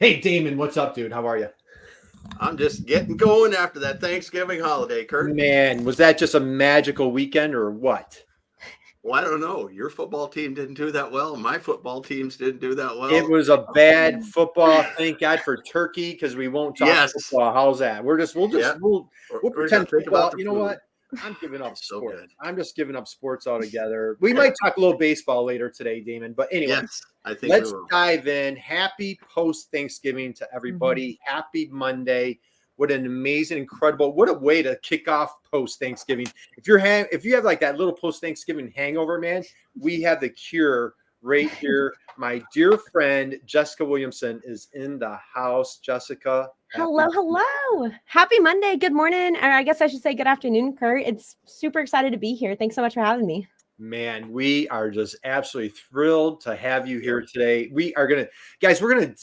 Hey, Damon, what's up, dude? How are you? I'm just getting going after that Thanksgiving holiday, Kurt. Man, was that just a magical weekend or what? Well, I don't know. Your football team didn't do that well. My football teams didn't do that It well. was a bad football. Thank God for turkey because we won't talk Yes. football. How's that? Yeah. We'll We're going pretend to think about football. the You know food. what? I'm giving up It's so sports. good. I'm just giving up sports altogether. We might talk a little baseball later today, Damon. But anyway, Yes, I think we let's will. dive in. Happy post Thanksgiving to everybody. Happy Monday. What an amazing, incredible, what a way to kick off post Thanksgiving. If you have like that little post Thanksgiving hangover, man, we have the cure right here. My dear friend Jessica Williamson is in the house. Jessica. Hello. Happy Monday. Good morning. Or I guess I should say good afternoon, Kurt. It's super excited to be here. Thanks so much for having me. Man, we are just absolutely thrilled to have you here today. We are going to, guys, we're going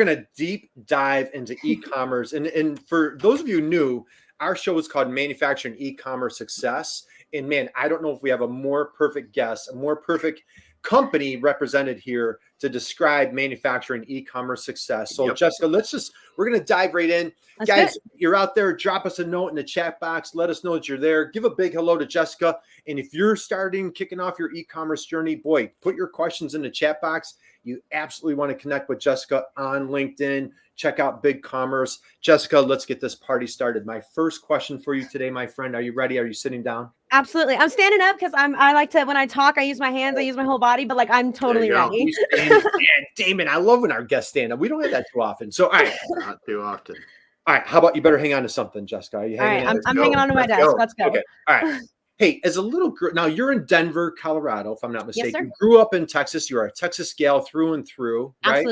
to deep dive into e-commerce. And for those of you new, our show is called Manufacturing E-commerce Success. And man, I don't know if we have a more perfect guest, a more perfect company represented here to describe manufacturing e-commerce success. So Jessica, we're going to dive right in. Guys, you're out there, drop us a note in the chat box. Let us know that you're there. Give a big hello to Jessica. And if you're kicking off your e-commerce journey, boy, put your questions in the chat box. You absolutely want to connect with Jessica on LinkedIn. Check out BigCommerce. Jessica, let's get this party started. My first question for you today, my friend. Are you ready? Are you sitting down? Absolutely. I'm standing up because I like to, when I talk, I use my hands, I use my whole body, but like I'm totally ready. Man, Damon, I love when our guests stand up. We don't have that too often. So, all right. Not too often. All right. How about you better hang on to something, Jessica? Are you hanging on? I'm hanging on to my desk. Let's go. Okay. All right. Hey, as a little girl, now you're in Denver, Colorado, if I'm not mistaken. Yes, sir. You grew up in Texas. You're a Texas gal through and through, right?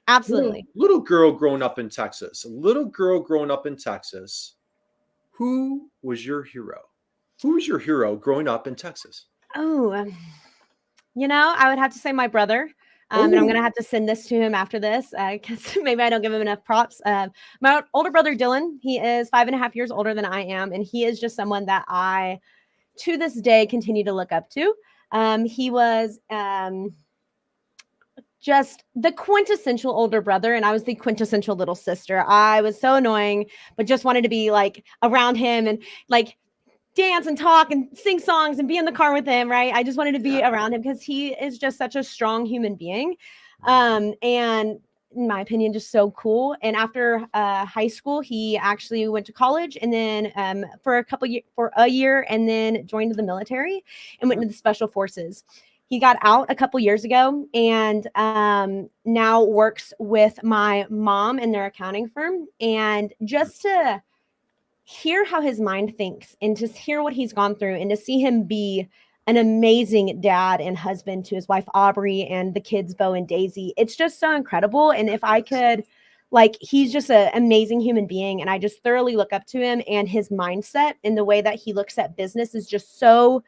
Absolutely. Little girl growing up in Texas. Who was your hero? Who was your hero growing up in Texas? Oh, I would have to say my brother. And I'm going to have to send this to him after this because maybe I don't give him enough props. My older brother, Dylan, he is 5.5 years older than I am. And he is just someone that I, to this day, continue to look up to. He was just the quintessential older brother, and I was the quintessential little sister. I was so annoying, but just wanted to be like around him and like dance and talk and sing songs and be in the car with him, right? I just wanted to be around him because he is just such a strong human being. And in my opinion, just so cool. And after high school, he actually went to college and then for a year and then joined the military and went into the special forces. He got out a couple years ago and now works with my mom in their accounting firm. And just to hear how his mind thinks and to hear what he's gone through and to see him be an amazing dad and husband to his wife, Aubrey, and the kids, Bo and Daisy. It's just so incredible. And if I could, he's just an amazing human being. And I just thoroughly look up to him, and his mindset and the way that he looks at business is just so,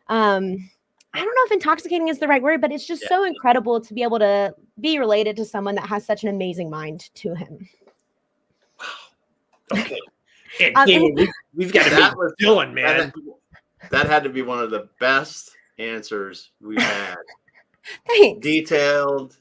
I don't know if intoxicating is the right word, but it's just so incredible to be able to be related to someone that has such an amazing mind to him. Wow. Okay. And we've got to be Dylan, man. That had to be one of the best answers we've had. Thanks. Detailed.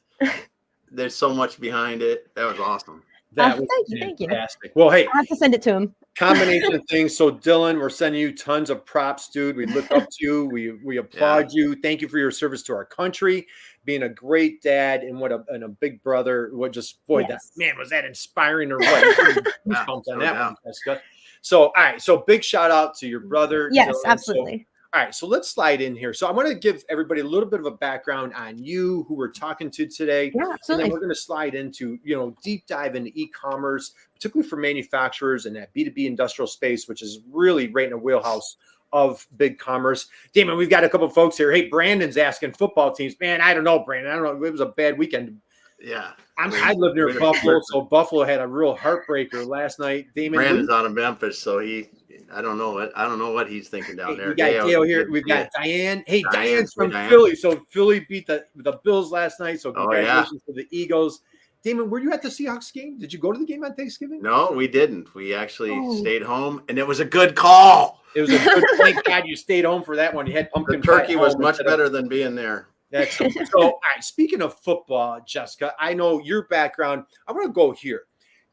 There's so much behind it. That was awesome. That was fantastic. Well, hey, I have to send it to him. Combination of things. So, Dylan, we're sending you tons of props, dude. We look up to you. We applaud you. Thank you for your service to our country, being a great dad and a big brother. That man, was that inspiring or what? On that one, Jessica. So, all right. So, big shout out to your brother. Yes, Dylan. absolutely. All right, so let's slide in here. So I want to give everybody a little bit of a background on you, who we're talking to today. Yeah, absolutely. And then we're going to slide into, deep dive into e-commerce, particularly for manufacturers and that B2B industrial space, which is really right in the wheelhouse of BigCommerce. Damon, we've got a couple of folks here. Hey, Brandon's asking football teams. Man, I don't know, Brandon. I don't know. It was a bad weekend. Yeah. I live near Buffalo, so Buffalo had a real heartbreaker last night. Damon, Brandon's out of Memphis, so I don't know what he's thinking down there. We got Dale here. We've got Diane. Hey, Diane's from Philly. So Philly beat the Bills last night. So congratulations to the Eagles. Damon, were you at the Seahawks game? Did you go to the game on Thanksgiving? No, we didn't. We actually stayed home, and it was a good call. It was a good. Thank God you stayed home for that one. You had pumpkin. The turkey was much better than being there. That's so. All right, speaking of football, Jessica, I know your background. I want to go here.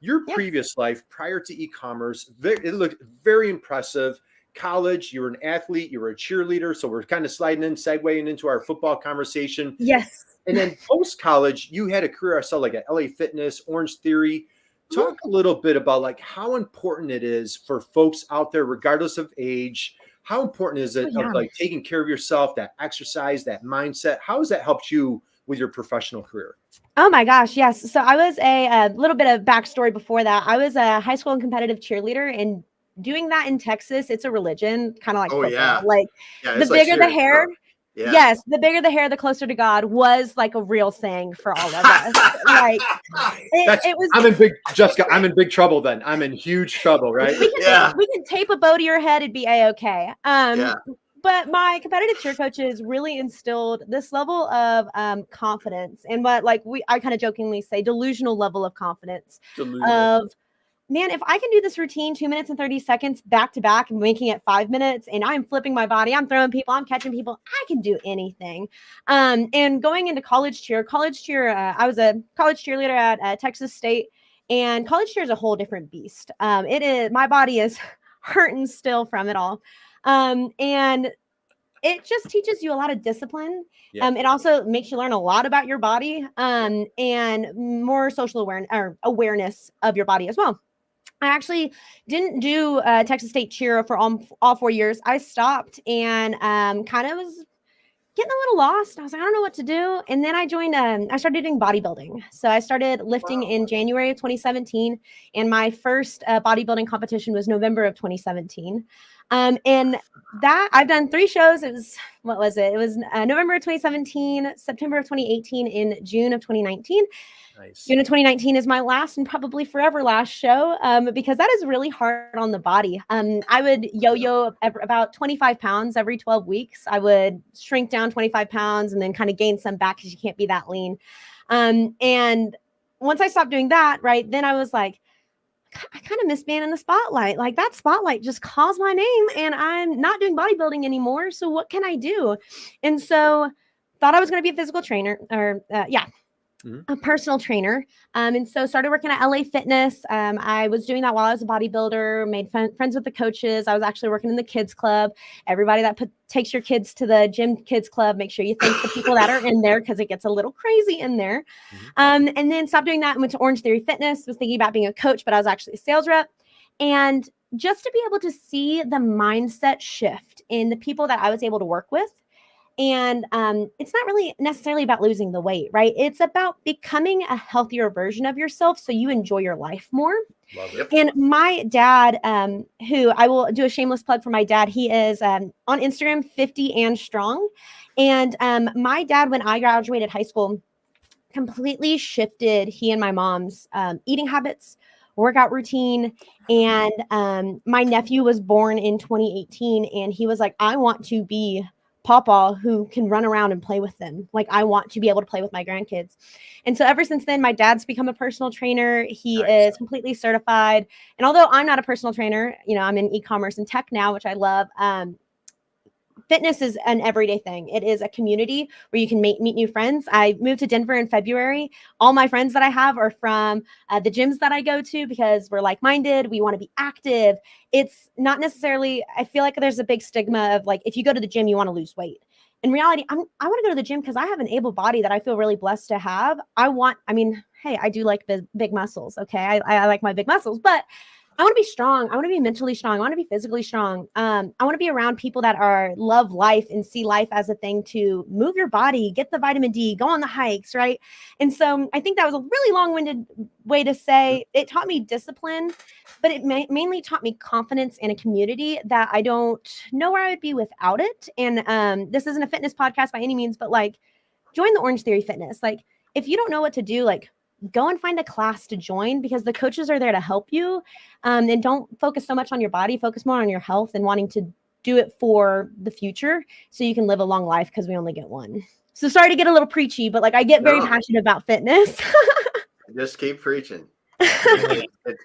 Your Yeah. previous life prior to e-commerce, it looked very impressive. College, you were an athlete, you were a cheerleader. So we're kind of segueing into our football conversation. Yes. And then post college, you had a career I saw like at LA Fitness, Orange Theory. Talk a little bit about like how important it is for folks out there, regardless of age. How important is Oh, it of yeah. like taking care of yourself, that exercise, that mindset? How has that helped you with your professional career? Oh my gosh, yes. So I was a little bit of backstory before that. I was a high school and competitive cheerleader, and doing that in Texas, it's a religion, kind of like Oh football. yeah. Like Yeah. the It's like bigger the serious hair, stuff. Yeah. yes, the bigger the hair, the closer to God was like a real saying for all of us. Like it was. I'm in big Jessica. I'm in big trouble. Then I'm in huge trouble, right? Yeah. We can tape a bow to your head; it'd be a-okay. Yeah. But my competitive cheer coaches really instilled this level of confidence, and what like I kind of jokingly say delusional level of confidence Delusional. of, man, if I can do this routine 2 minutes and 30 seconds back to back and making it 5 minutes, and I'm flipping my body, I'm throwing people, I'm catching people, I can do anything. And going into college cheer, I was a college cheerleader at Texas State, and college cheer is a whole different beast. It is, my body is hurting still from it all. And it just teaches you a lot of discipline. Yeah. It also makes you learn a lot about your body, and more social awareness of your body as well. I actually didn't do Texas State cheer for all 4 years. I stopped and kind of was getting a little lost. I was like, I don't know what to do. And then I started doing bodybuilding. So I started lifting in January of 2017. And my first bodybuilding competition was November of 2017. And that I've done 3 shows. It was, what was it? It was November of 2017, September of 2018, and June of 2019. Nice. June of 2019 is my last and probably forever last show, because that is really hard on the body. I would yo-yo about 25 pounds every 12 weeks. I would shrink down 25 pounds and then kind of gain some back because you can't be that lean. And once I stopped doing that, right, then I was like, I kind of miss being in the spotlight. Like that spotlight just calls my name and I'm not doing bodybuilding anymore. So what can I do? And so thought I was going to be a physical trainer a personal trainer. And so started working at LA Fitness. I was doing that while I was a bodybuilder, made friends with the coaches. I was actually working in the kids club. Everybody that takes your kids to the gym kids club, make sure you thank the people that are in there because it gets a little crazy in there. And then stopped doing that and went to Orange Theory Fitness, was thinking about being a coach, but I was actually a sales rep. And just to be able to see the mindset shift in the people that I was able to work with. And it's not really necessarily about losing the weight, right? It's about becoming a healthier version of yourself so you enjoy your life more. Love it. And my dad, who I will do a shameless plug for my dad, he is on Instagram 50 and strong. And my dad, when I graduated high school, completely shifted he and my mom's eating habits, workout routine. And my nephew was born in 2018, and he was like, I want to be Pawpaw who can run around and play with them. Like I want to be able to play with my grandkids. And so ever since then, my dad's become a personal trainer. He is completely certified. And although I'm not a personal trainer, I'm in e-commerce and tech now, which I love. Fitness is an everyday thing. It is a community where you can meet new friends. I moved to Denver in February. All my friends that I have are from the gyms that I go to because we're like-minded. We want to be active. It's not necessarily, I feel like there's a big stigma of like, if you go to the gym, you want to lose weight. In reality, I want to go to the gym because I have an able body that I feel really blessed to have. Hey, I do like big muscles. Okay. I like my big muscles, but I want to be strong. I want to be mentally strong. I want to be physically strong. I want to be around people that love life and see life as a thing to move your body, get the vitamin D, go on the hikes, right? And so I think that was a really long-winded way to say it taught me discipline, but it mainly taught me confidence in a community that I don't know where I would be without it. And this isn't a fitness podcast by any means, but like join the Orange Theory Fitness. Like if you don't know what to do, like go and find a class to join because the coaches are there to help you. And don't focus so much on your body, focus more on your health and wanting to do it for the future so you can live a long life because we only get one. So sorry to get a little preachy, but like I get very passionate about fitness. Just keep preaching. It's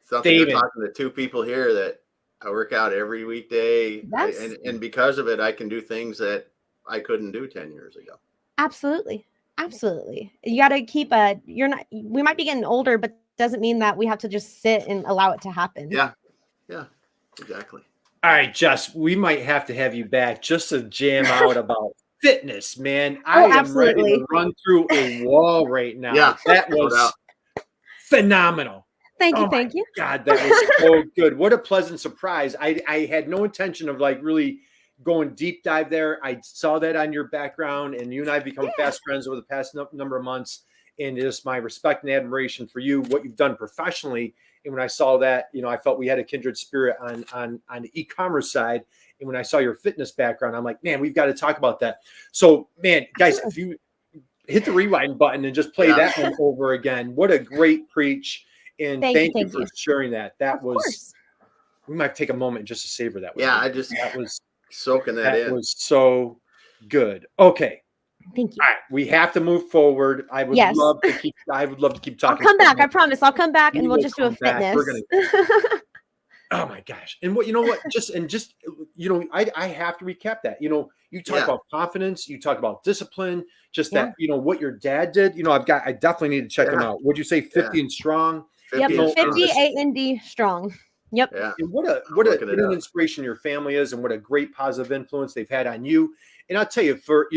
something you're talking to 2 people here that I work out every weekday. And because of it, I can do things that I couldn't do 10 years ago. Absolutely. Absolutely. You got to keep we might be getting older, but doesn't mean that we have to just sit and allow it to happen. Yeah. Yeah, exactly. All right, Jess, we might have to have you back just to jam out about fitness, man. I am ready to run through a wall right now. Yeah, that was phenomenal. Thank you. God, that was so good. What a pleasant surprise. I had no intention of like really going deep dive there. I saw that on your background, and you and I have become fast friends over the past number of months. And just my respect and admiration for you, what you've done professionally. And when I saw that, I felt we had a kindred spirit on the e-commerce side. And when I saw your fitness background, I'm like, man, we've got to talk about that. So, man, guys, if you hit the rewind button and just play that one over again, what a great preach. And thank you for sharing that. That was, we might take a moment just to savor that. Yeah, that was soaking that in. That was so good. Okay. Thank you. All right, we have to move forward. I would love to keep talking. I'll come back. I promise. I'll come back and we'll just do a fitness. We're gonna, oh my gosh. And what, I have to recap that. You talk about confidence, you talk about discipline, just that, what your dad did. I definitely need to check him out. Would you say 50 and strong? 58 and D strong. Yep. Yeah. And what an inspiration your family is, and what a great positive influence they've had on you. And I'll tell you, for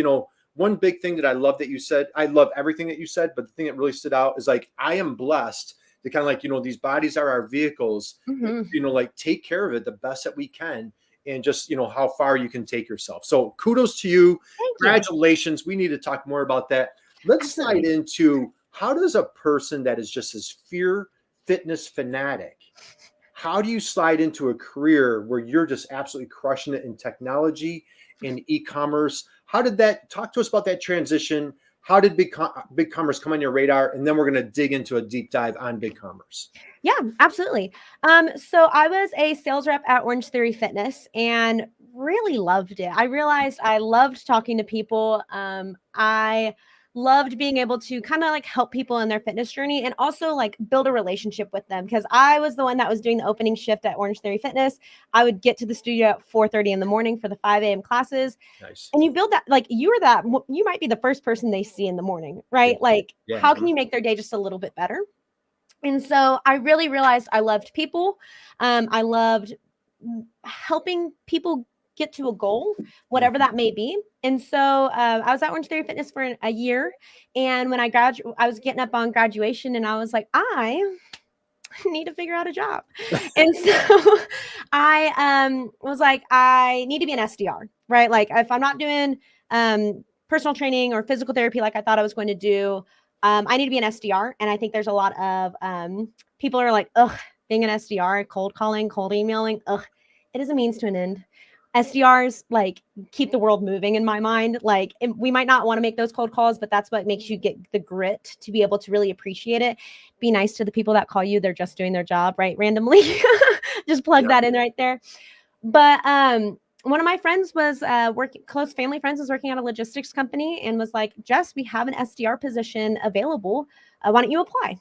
one big thing that I love that you said, I love everything that you said, but the thing that really stood out is like, I am blessed to kind of like, these bodies are our vehicles, like take care of it the best that we can, and just, how far you can take yourself. So kudos to you. Congratulations. We need to talk more about that. Let's slide into, how does a person that is just this fitness fanatic, how do you slide into a career where you're just absolutely crushing it in technology, in e-commerce? How did that, talk to us about that transition? How did BigCommerce come on your radar? And then we're going to dig into a deep dive on BigCommerce. Yeah, absolutely. So I was a sales rep at Orange Theory Fitness and really loved it. I realized I loved talking to people. I loved being able to kind of like help people in their fitness journey and also like build a relationship with them, because I was the one that was doing the opening shift at Orange Theory Fitness. I would get to the studio at 4:30 in the morning for the 5 a.m. classes. Nice. And you build that, like you might be the first person they see in the morning, right? Like how can you make their day just a little bit better? And so I really realized I loved people. I loved helping people get to a goal, whatever that may be. And so I was at Orange Theory Fitness for a year. And when I was getting up on graduation and I was like, I need to figure out a job. And so I was like, I need to be an SDR, right? Like if I'm not doing personal training or physical therapy like I thought I was going to do, I need to be an SDR. And I think there's a lot of people are like, ugh, being an SDR, cold calling, cold emailing, ugh, it is a means to an end. SDRs like keep the world moving in my mind. Like we might not want to make those cold calls, but that's what makes you get the grit to be able to really appreciate it. Be nice to the people that call you. They're just doing their job, right? Randomly. Just plug that in right there. But one of my friends was close family friends was working at a logistics company and was like, Jess, we have an SDR position available. Why don't you apply?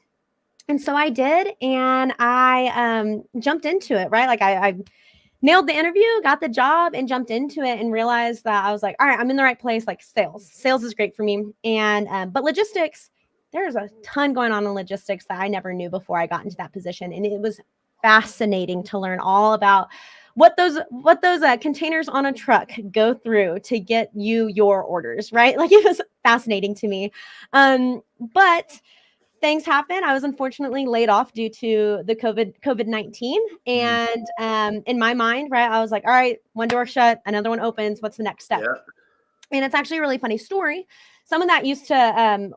And so I did. And I jumped into it, right? Like I nailed the interview, got the job, and jumped into it and realized that I was like, all right, I'm in the right place. Like sales is great for me. And, but logistics, there's a ton going on in logistics that I never knew before I got into that position. And it was fascinating to learn all about what those containers on a truck go through to get you your orders, right? Like it was fascinating to me. But things happen. I was unfortunately laid off due to the COVID-19. And in my mind, right, I was like, all right, one door shut, another one opens. What's the next step? Yeah. And it's actually a really funny story. Someone that used to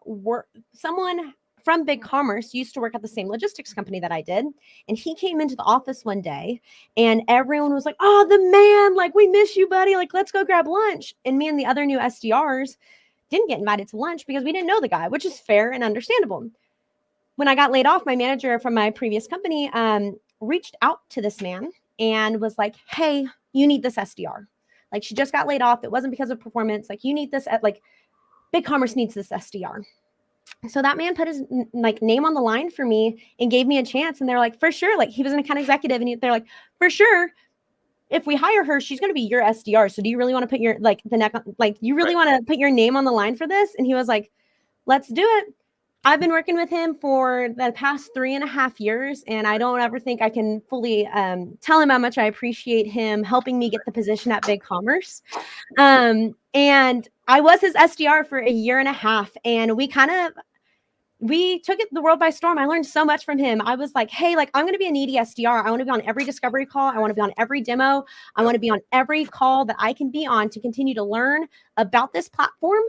someone from BigCommerce used to work at the same logistics company that I did. And he came into the office one day and everyone was like, oh, the man, like, we miss you, buddy. Like, let's go grab lunch. And me and the other new SDRs didn't get invited to lunch because we didn't know the guy, which is fair and understandable. When I got laid off, my manager from my previous company reached out to this man and was like, hey, you need this SDR. Like, she just got laid off. It wasn't because of performance. Like, you need this, like, BigCommerce needs this SDR. So that man put his name on the line for me and gave me a chance. And they're like, for sure. Like, he was an account executive and they're like, for sure. if we hire her, she's going to be your SDR. So do you really want to put your, like the neck, like you really want to put your name on the line for this? And he was like, let's do it. I've been working with him for the past 3.5 years, and I don't ever think I can fully tell him how much I appreciate him helping me get the position at BigCommerce. And I was his SDR for 1.5 years, and we took the world by storm. I learned so much from him. I was like, hey, like I'm going to be a needy SDR. I want to be on every discovery call. I want to be on every demo. I want to be on every call that I can be on to continue to learn about this platform.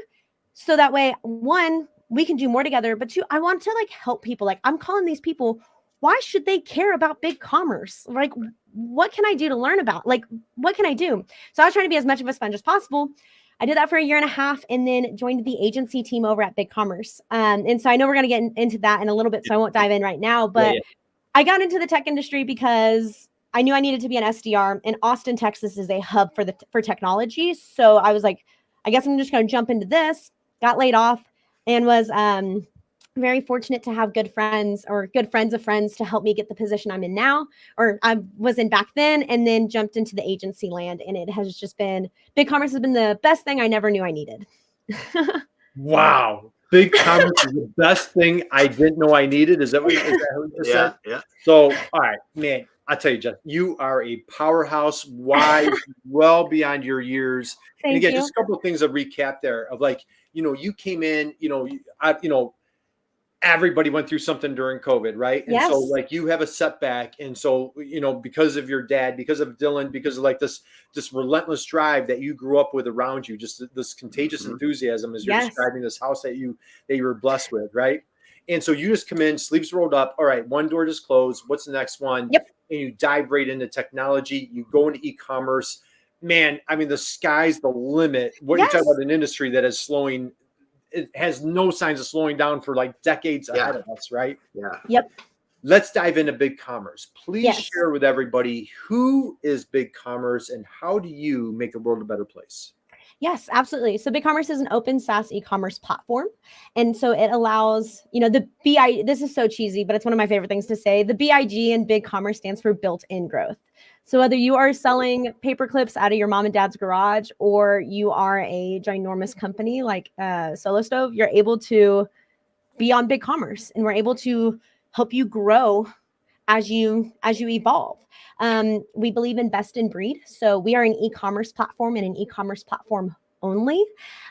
So that way, one, we can do more together, but two, I want to like help people. Like I'm calling these people, why should they care about BigCommerce? Like, what can I do to learn about? Like, what can I do? So I was trying to be as much of a sponge as possible. I did that for 1.5 years and then joined the agency team over at BigCommerce. And so I know we're going to get into that in a little bit, so I won't dive in right now, but I got into the tech industry because I knew I needed to be an SDR, and Austin, Texas is a hub for technology. So I was like, I guess I'm just going to jump into this, got laid off, and was very fortunate to have good friends of friends to help me get the position I'm in now, or I was in back then, and then jumped into the agency land. And it has just been, BigCommerce has been the best thing I never knew I needed. Wow. BigCommerce is the best thing I didn't know I needed. Is that what you just said? Yeah. So, all right, man, I'll tell you, Jeff, you are a powerhouse, wise, well beyond your years. And again, just a couple of things to recap there of like, you came in, everybody went through something during COVID, right? And so like you have a setback. And so, because of your dad, because of Dylan, because of like this relentless drive that you grew up with around you, just this contagious enthusiasm as you're describing this house that you were blessed with, right? And so you just come in, sleeves rolled up. All right, one door just closed. What's the next one? Yep. And you dive right into technology. You go into e-commerce. Man, I mean, the sky's the limit. What you talk about an industry that is slowing, it has no signs of slowing down for like decades ahead of us, right? Yeah. Yep. Let's dive into BigCommerce. Please share with everybody, who is BigCommerce and how do you make the world a better place? Yes, absolutely. So BigCommerce is an open SaaS e-commerce platform. And so it allows, this is so cheesy, but it's one of my favorite things to say. The BIG in BigCommerce stands for built-in growth. So whether you are selling paper clips out of your mom and dad's garage, or you are a ginormous company like Solo Stove, you're able to be on BigCommerce, and we're able to help you grow as you evolve. We believe in best in breed. So we are an e-commerce platform and an e-commerce platform only.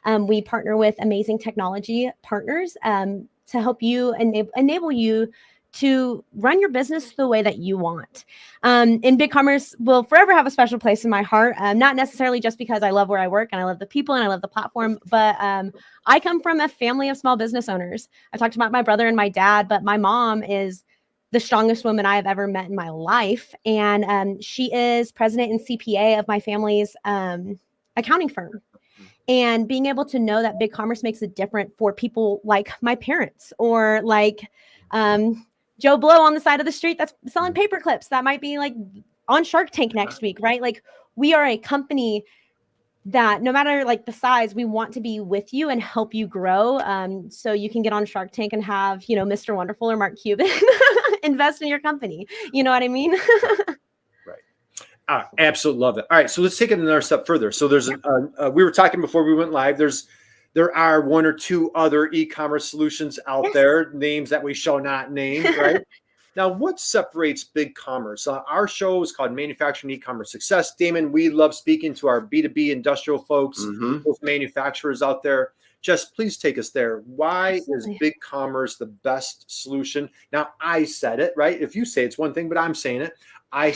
We partner with amazing technology partners to help you enable you to run your business the way that you want. And BigCommerce will forever have a special place in my heart, not necessarily just because I love where I work and I love the people and I love the platform, but I come from a family of small business owners. I talked about my brother and my dad, but my mom is the strongest woman I have ever met in my life. And she is president and CPA of my family's accounting firm. And being able to know that BigCommerce makes it different for people like my parents, or like Joe Blow on the side of the street that's selling paper clips that might be like on Shark Tank next week, right? Like we are a company that no matter like the size, we want to be with you and help you grow. So you can get on Shark Tank and have, Mr. Wonderful or Mark Cuban invest in your company. You know what I mean? Right. Absolutely love it. All right. So let's take it another step further. So there's, we were talking before we went live, there are one or two other e-commerce solutions out there, names that we shall not name, right? Now, what separates BigCommerce? Our show is called Manufacturing E-Commerce Success. Damon, we love speaking to our B2B industrial folks, those manufacturers out there. Just please take us there. Why is BigCommerce the best solution? Now, I said it, right? If you say it's one thing, but I'm saying it. I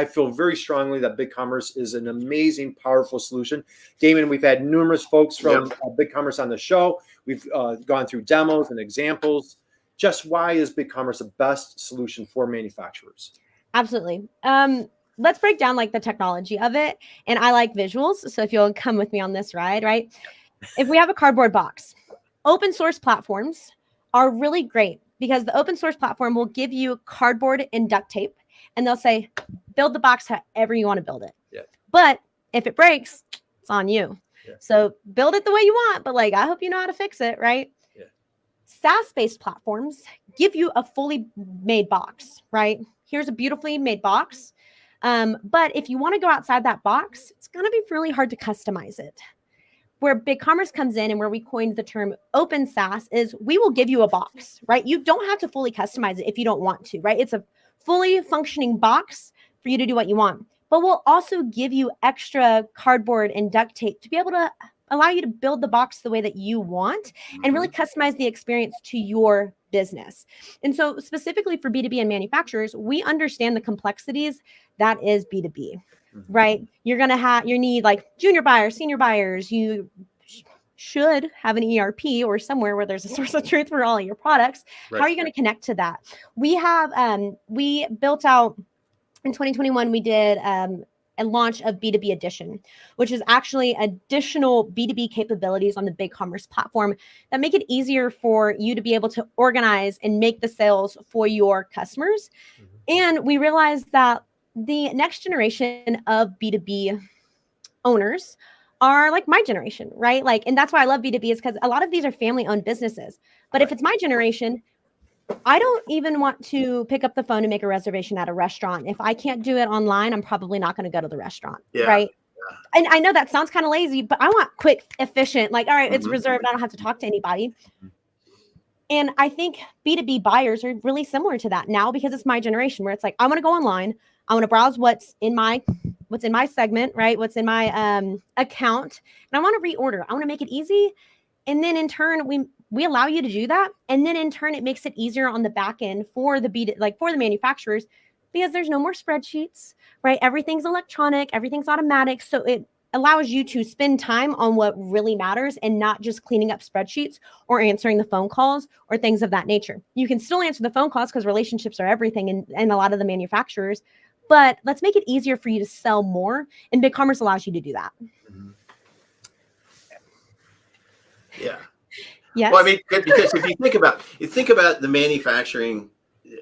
feel very strongly that BigCommerce is an amazing, powerful solution. Damon, we've had numerous folks from BigCommerce on the show. We've gone through demos and examples. Just why is BigCommerce the best solution for manufacturers? Absolutely. Let's break down like the technology of it. And I like visuals. So if you'll come with me on this ride, right? If we have a cardboard box, open source platforms are really great because the open source platform will give you cardboard and duct tape. And they'll say, build the box however you want to build it. Yeah. But if it breaks, it's on you. Yeah. So build it the way you want, but like, I hope you know how to fix it, right? Yeah. SaaS-based platforms give you a fully made box, right? Here's a beautifully made box. But if you want to go outside that box, it's going to be really hard to customize it. Where BigCommerce comes in and where we coined the term open SaaS is we will give you a box, right? You don't have to fully customize it if you don't want to, right? It's a fully functioning box for you to do what you want. But we'll also give you extra cardboard and duct tape to be able to allow you to build the box the way that you want and really customize the experience to your business. And so specifically for B2B and manufacturers, we understand the complexities that is B2B. Right? You're going to need like junior buyers, senior buyers. You should have an ERP or somewhere where there's a source of truth for all of your products. Right. How are you going to connect to that? We have, we built out in 2021, we did a launch of B2B Edition, which is actually additional B2B capabilities on the BigCommerce platform that make it easier for you to be able to organize and make the sales for your customers. And we realized that the next generation of B2B owners are like my generation, right? Like, and that's why I love B2B is because a lot of these are family-owned businesses. But if it's my generation, I don't even want to pick up the phone and make a reservation at a restaurant. If I can't do it online, I'm probably not going to go to the restaurant, right? And I know that sounds kind of lazy, but I want quick, efficient, like, all right, it's reserved. I don't have to talk to anybody. And I think B2B buyers are really similar to that now because it's my generation where it's like, I want to go online. I want to browse what's in my segment, right? What's in my account. And I want to reorder. I want to make it easy. And then in turn, we allow you to do that. And then in turn, it makes it easier on the back end for the for the manufacturers because there's no more spreadsheets, right? Everything's electronic, everything's automatic. So it allows you to spend time on what really matters and not just cleaning up spreadsheets or answering the phone calls or things of that nature. You can still answer the phone calls because relationships are everything and a lot of the manufacturers. But let's make it easier for you to sell more. And BigCommerce allows you to do that. Yeah. Yes. Well, I mean, because if you think about the manufacturing,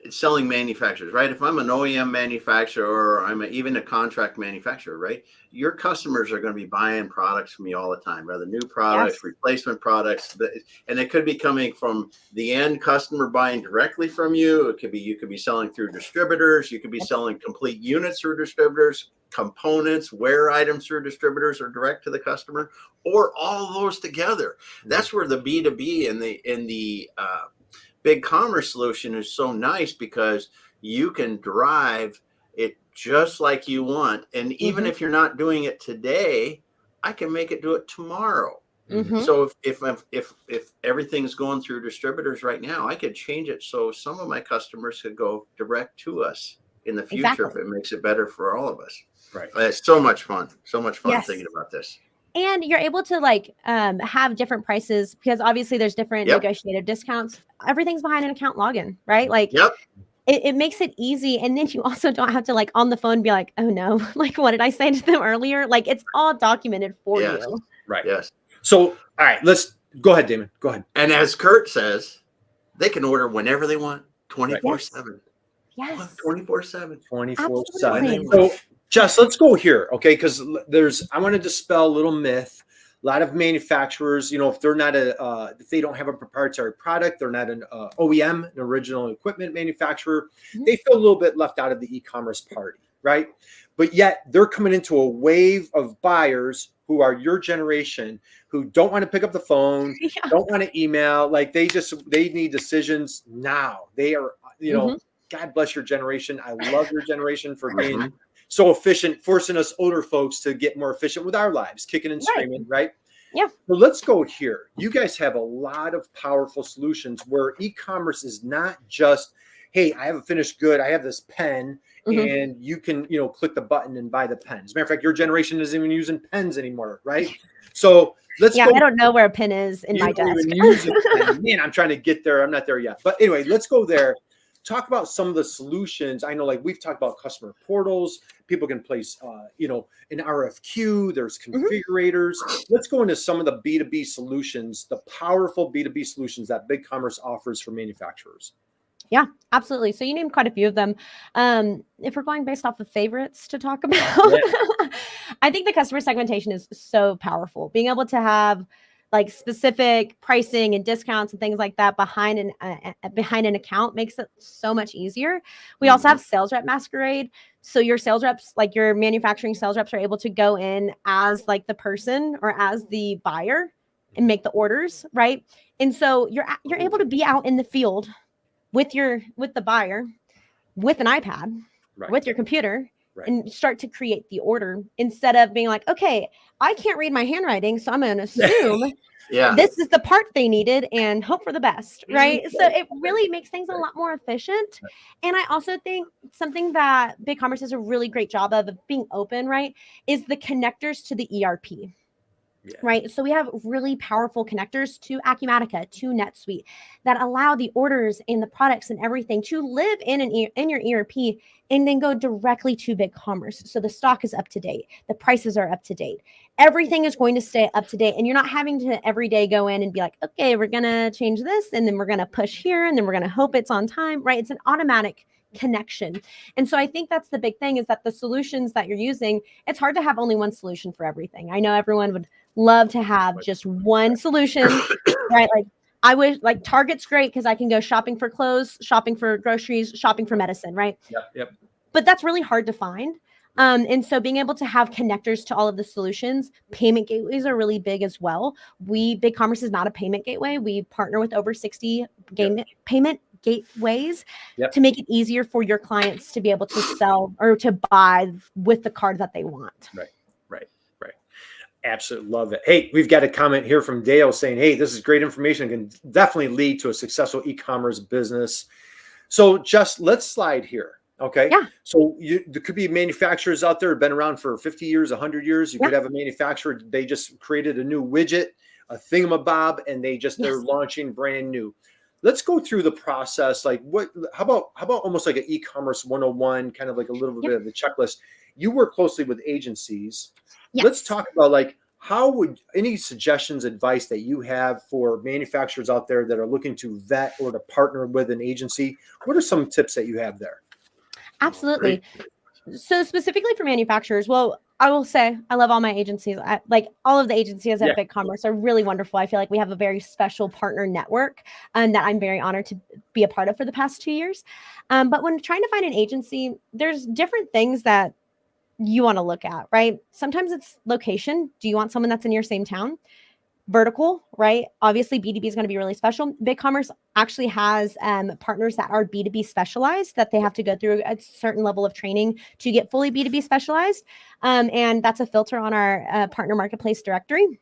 selling manufacturers, right? If I'm an OEM manufacturer or I'm even a contract manufacturer, right? Your customers are going to be buying products from you all the time, whether new products, replacement products, and it could be coming from the end customer buying directly from you. It could be, you could be selling through distributors. You could be selling complete units through distributors, components, wear items through distributors or direct to the customer, or all those together. That's where the B2B and the BigCommerce solution is so nice because you can drive it just like you want. And even if you're not doing it today, I can make it do it tomorrow. So if everything's going through distributors right now, I could change it so some of my customers could go direct to us in the future if it makes it better for all of us. Right. It's so much fun. So much fun thinking about this. And you're able to like have different prices because obviously there's different negotiated discounts. Everything's behind an account login, right? Like it makes it easy. And then you also don't have to like on the phone be like, oh no, like what did I say to them earlier? Like it's all documented for you. Right. Yes. So, all right, let's go ahead, Damon. Go ahead. And as Kurt says, they can order whenever they want, 24/7. Yes. 24/7. 24/7. So, Jess, let's go here, okay? Because I want to dispel a little myth. A lot of manufacturers, you know, if they're not if they don't have a proprietary product, they're not an OEM, an original equipment manufacturer, they feel a little bit left out of the e-commerce party, right? But yet they're coming into a wave of buyers who are your generation, who don't want to pick up the phone, don't want to email, like they need decisions now. They are, you know, God bless your generation. I love your generation for being so efficient, forcing us older folks to get more efficient with our lives, kicking and screaming, right? Yeah. So let's go here. You guys have a lot of powerful solutions where e-commerce is not just, hey, I have a finished good, I have this pen, and you can, you know, click the button and buy the pen. As a matter of fact, your generation isn't even using pens anymore, right? So let's go. I don't know where a pen is in my desk. Man, I'm trying to get there. I'm not there yet. But anyway, let's go there. Talk about some of the solutions. I know, like we've talked about customer portals. People can place, you know, an RFQ. There's configurators. Let's go into some of the B2B solutions, the powerful B2B solutions that BigCommerce offers for manufacturers. Yeah, absolutely. So you named quite a few of them. If we're going based off of favorites to talk about, I think the customer segmentation is so powerful. Being able to have like specific pricing and discounts and things like that behind an account makes it so much easier. We also have sales rep masquerade. So your sales reps, like your manufacturing sales reps, are able to go in as like the person or as the buyer and make the orders, right? And so you're able to be out in the field with the buyer with an iPad, with your computer, and start to create the order instead of being like, okay, I can't read my handwriting, so I'm going to assume this is the part they needed and hope for the best, right? So it really makes things a lot more efficient. And I also think something that BigCommerce does a really great job of being open, right, is the connectors to the ERP. Right. So we have really powerful connectors to Acumatica, to NetSuite, that allow the orders and the products and everything to live in your ERP and then go directly to BigCommerce. So the stock is up to date. The prices are up to date. Everything is going to stay up to date. And you're not having to every day go in and be like, okay, we're going to change this and then we're going to push here and then we're going to hope it's on time. Right. It's an automatic connection. And so I think that's the big thing, is that the solutions that you're using, it's hard to have only one solution for everything. I know everyone would love to have just one solution, right? Like I wish, like Target's great because I can go shopping for clothes, shopping for groceries, shopping for medicine, right? Yep. But that's really hard to find. And so being able to have connectors to all of the solutions, payment gateways are really big as well. BigCommerce is not a payment gateway. We partner with over 60 payment gateways to make it easier for your clients to be able to sell or to buy with the card that they want. Right. Absolutely love it. Hey, we've got a comment here from Dale saying, hey, this is great information. It can definitely lead to a successful e-commerce business. So just let's slide here. Okay. Yeah. So there could be manufacturers out there who've been around for 50 years, 100 years. You could have a manufacturer, they just created a new widget, a thingamabob, and they're launching brand new. Let's go through the process. Like how about almost like an e-commerce 101, kind of like a little bit of the checklist. You work closely with agencies. Yes. Let's talk about like any suggestions, advice that you have for manufacturers out there that are looking to vet or to partner with an agency. What are some tips that you have there? Absolutely. So specifically for manufacturers, well, I will say I love all my agencies. Like all of the agencies at BigCommerce are really wonderful. I feel like we have a very special partner network that I'm very honored to be a part of for the past 2 years. But when trying to find an agency, there's different things that you want to look at, right? Sometimes it's location. Do you want someone that's in your same town? Vertical, right? Obviously, B2B is going to be really special. BigCommerce actually has partners that are B2B specialized, that they have to go through a certain level of training to get fully B2B specialized. And that's a filter on our partner marketplace directory.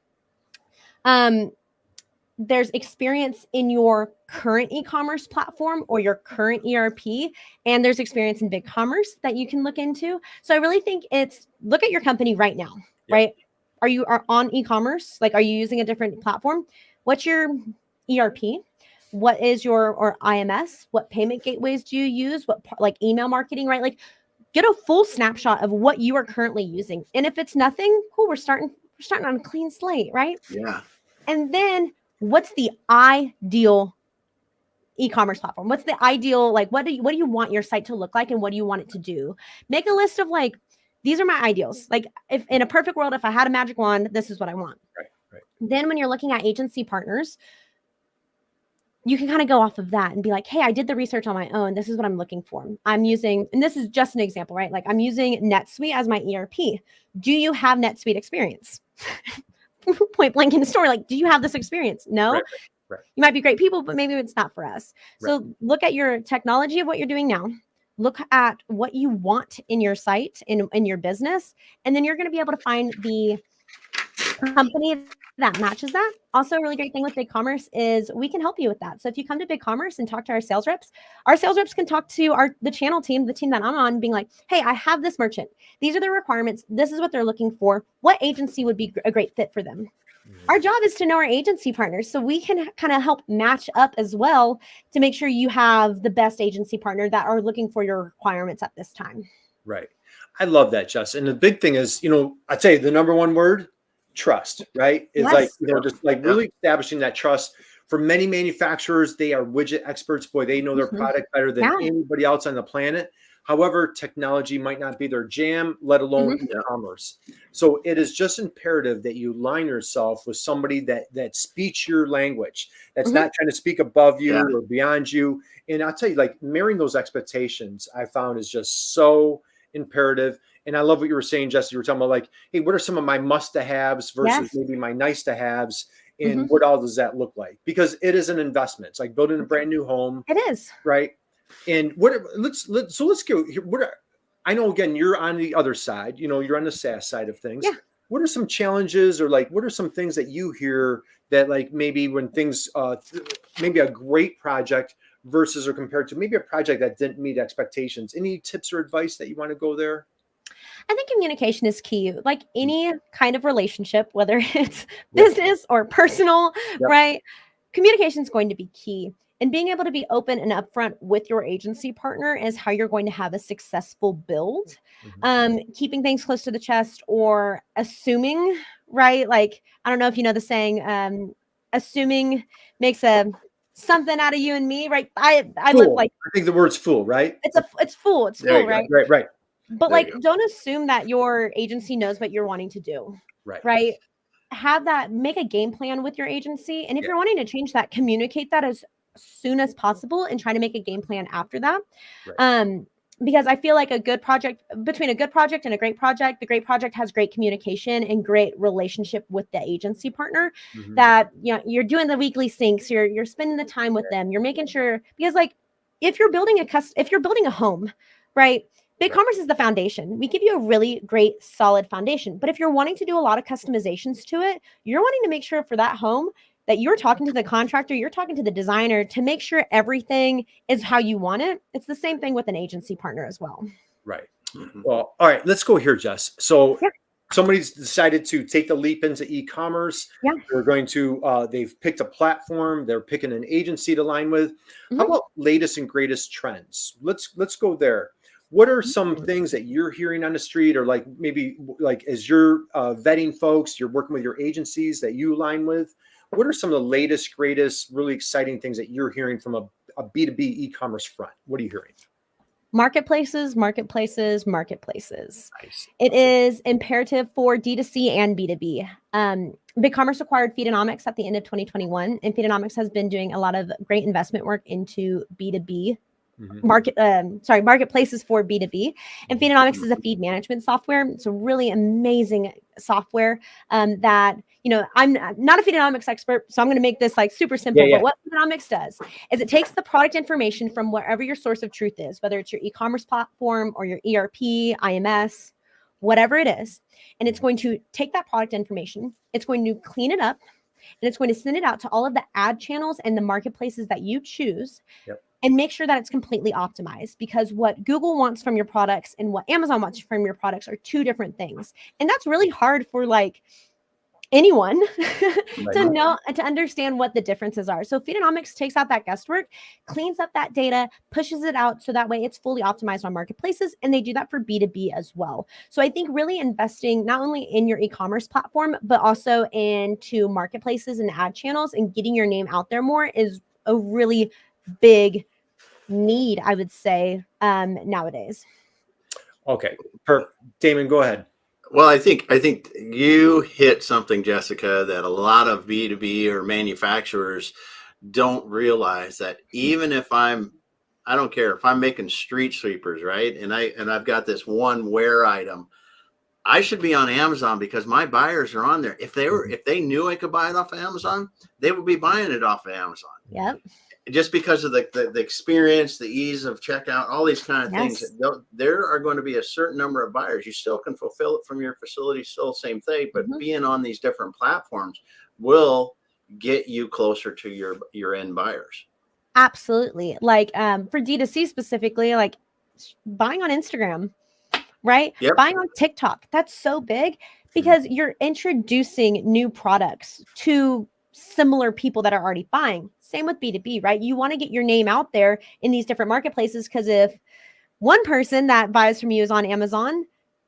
There's experience in your current e-commerce platform or your current ERP, and there's experience in BigCommerce that you can look into. So I really think it's look at your company right now, right? Are you on e-commerce? Like, are you using a different platform? What's your ERP? What is your IMS? What payment gateways do you use? What like email marketing, right? Like, get a full snapshot of what you are currently using. And if it's nothing, cool, we're starting on a clean slate, right? Yeah. And then what's the ideal e-commerce platform? What's the ideal, like, what do you want your site to look like and what do you want it to do? Make a list of like, these are my ideals. Like if in a perfect world, if I had a magic wand, this is what I want. Right. Then when you're looking at agency partners, you can kind of go off of that and be like, hey, I did the research on my own. This is what I'm looking for. I'm using, and this is just an example, right? Like I'm using NetSuite as my ERP. Do you have NetSuite experience? Point blank in the store. Like, do you have this experience? No. Right. You might be great people, but maybe it's not for us. So look at your technology of what you're doing now. Look at what you want in your site, in your business, and then you're going to be able to find the company that matches that. Also, a really great thing with BigCommerce is we can help you with that. So if you come to BigCommerce and talk to our sales reps can talk to the channel team, the team that I'm on, being like, hey, I have this merchant. These are their requirements. This is what they're looking for. What agency would be a great fit for them? Our job is to know our agency partners, so we can kind of help match up as well to make sure you have the best agency partner that are looking for your requirements at this time. Right. I love that, Jess. And the big thing is, I'd say the number one word, trust, right? Is like, just like really establishing that trust. For many manufacturers, they are widget experts. Boy, they know their product better than anybody else on the planet. However, technology might not be their jam, let alone Mhm. e-commerce. So it is just imperative that you align yourself with somebody that speaks your language, that's Mhm. not trying to speak above Yeah. you or beyond you. And I'll tell you, like marrying those expectations, I found is just so imperative. And I love what you were saying, Jesse. You were talking about like, hey, what are some of my must-to-haves versus Yes. maybe my nice-to-haves, and Mhm. what all does that look like? Because it is an investment. It's like building a brand new home, It is. right? And let's go here. I know again, you're on the other side, you're on the SaaS side of things. Yeah. What are some challenges, or like what are some things that you hear that like maybe when things maybe a great project versus or compared to maybe a project that didn't meet expectations? Any tips or advice that you want to go there? I think communication is key. Like any kind of relationship, whether it's Yep. business or personal, Yep. right? Communication is going to be key. And being able to be open and upfront with your agency partner is how you're going to have a successful build. Mhm. Keeping things close to the chest or assuming, right? Like, I don't know if you know the saying, assuming makes a something out of you and me, right? I live Fool. like I think the word's fool, right? it's There full, you go. right? Right. But There you like, go. don't assume that your agency knows what you're wanting to do, Right. right? Have that, make a game plan with your agency. And if Yeah. you're wanting to change that, communicate that as soon as possible and try to make a game plan after that. Right. Because I feel like between a good project and a great project, the great project has great communication and great relationship with the agency partner. Mhm. That you're doing the weekly syncs, you're spending the time with them, you're making sure, because like if you're building a home, right? BigCommerce is the foundation. We give you a really great, solid foundation. But if you're wanting to do a lot of customizations to it, you're wanting to make sure for that home that you're talking to the contractor, you're talking to the designer to make sure everything is how you want it. It's the same thing with an agency partner as well. Right. Mhm. Well, all right, let's go here, Jess. So Yeah. somebody's decided to take the leap into e-commerce. Yeah. They're going to, they've picked a platform. They're picking an agency to align with. How Mhm. about latest and greatest trends? Let's go there. What are some Mhm. things that you're hearing on the street, or like maybe like as you're vetting folks, you're working with your agencies that you align with? What are some of the latest, greatest, really exciting things that you're hearing from a B2B e-commerce front? What are you hearing? Marketplaces, marketplaces, marketplaces. Nice. It is imperative for D2C and B2B. BigCommerce acquired Feedonomics at the end of 2021, and Feedonomics has been doing a lot of great investment work into B2B Mhm. marketplaces for B2B. And Feedonomics is a feed management software. It's a really amazing software that, I'm not a Feedonomics expert, so I'm going to make this like super simple. Yeah. But what Feedonomics does is it takes the product information from wherever your source of truth is, whether it's your e-commerce platform or your ERP, IMS, whatever it is, and it's going to take that product information, it's going to clean it up, and it's going to send it out to all of the ad channels and the marketplaces that you choose. Yep. And make sure that it's completely optimized, because what Google wants from your products and what Amazon wants from your products are two different things. And that's really hard for like anyone to understand what the differences are. So Feedonomics takes out that guesswork, cleans up that data, pushes it out so that way it's fully optimized on marketplaces, and they do that for B2B as well. So I think really investing not only in your e-commerce platform, but also into marketplaces and ad channels and getting your name out there more is a really big need, I would say, nowadays. Okay. Perfect. Damon, go ahead. Well, I think you hit something, Jessica, that a lot of B2B or manufacturers don't realize, that even if I don't care if I'm making street sweepers, right? And I've got this one wear item, I should be on Amazon because my buyers are on there. If they knew I could buy it off of Amazon, they would be buying it off of Amazon. Yep. Just because of the experience, the ease of checkout, all these kind of things. There are going to be a certain number of buyers. You still can fulfill it from your facility, still same thing, but being on these different platforms will get you closer to your end buyers. Absolutely. Like for D2C specifically, like buying on Instagram, right? Yep. Buying on TikTok. That's so big because you're introducing new products to similar people that are already buying. Same with B2B, right? You want to get your name out there in these different marketplaces, because if one person that buys from you is on Amazon,